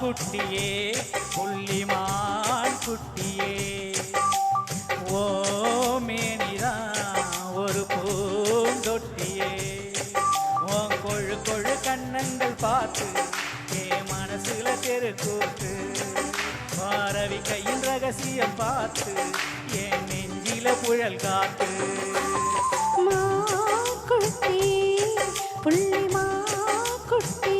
குட்டியே புள்ளிமான் குட்டியே ஓ மேனிதான் ஒரு பூந்தொட்டியே உன் கொழு கொழு கண்ணங்கள் பார்த்து என் மனசுல தெருக்கூத்து பாரவி கையின் ரகசியம் பார்த்து என் நெஞ்சில புழல் காத்து குட்டி புள்ளிமா குட்டி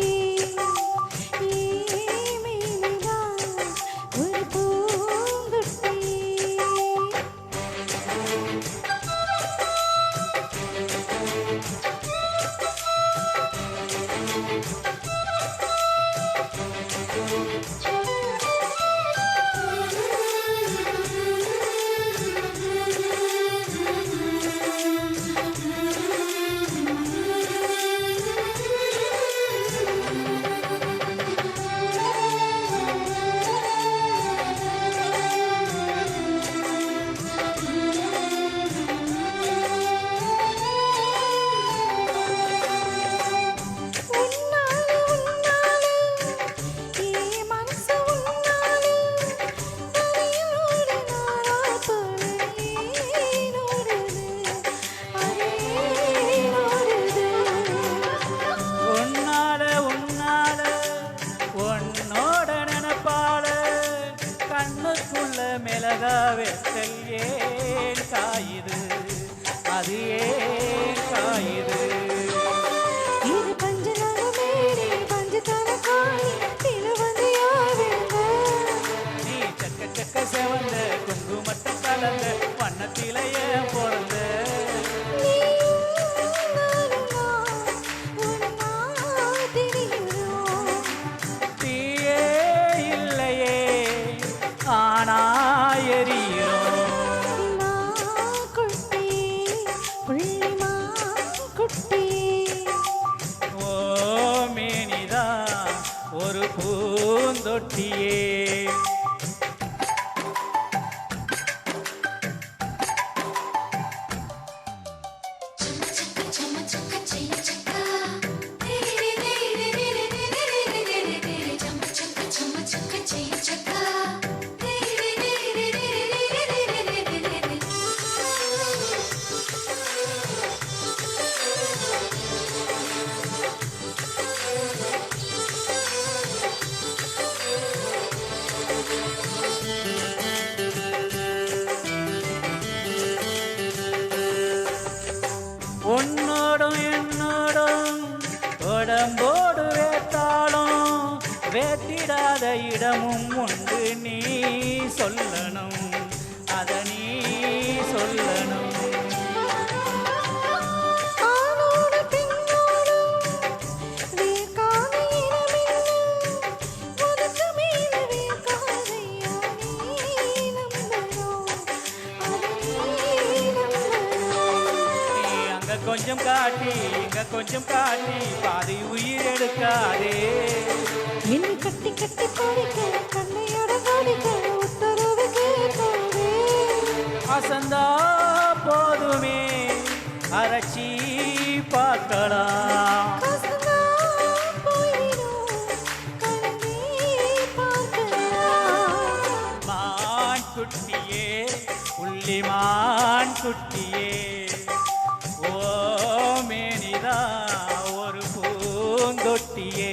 மிளகாவெத்தல் ஏன் காயுது அது ஏன் காயுது இது பஞ்சநாக மேரி பஞ்சதான காணி திருவந்து யாருங்க நீ சக்க சக்க செவந்த குங்குமட்டம் கலந்த வண்ணத்திலேயே பிறந்த தீயே இல்லையே ஆனா ஒரு பூந்தொட்டியே உன்னோடும் என்னோடும் உடம்போடு வேத்தாலும் வேத்திடாத இடமும் உண்டு நீ சொல்லணும் அத நீ சொல்லணும் கொஞ்சம் காட்டி இங்க கொஞ்சம் காட்டி பாதி உயிர் எடுக்காதே என்னை கட்டி கட்டி பாடிக்க கண்ணையோட காடிக்க உத்தரவு கேட்காதே அசந்தா போதுமே அரைச்சி பார்க்கலாம் மான் குட்டியே புள்ளிமான் குட்டியே ஓ மேனிதா ஒரு பூந்தொட்டியே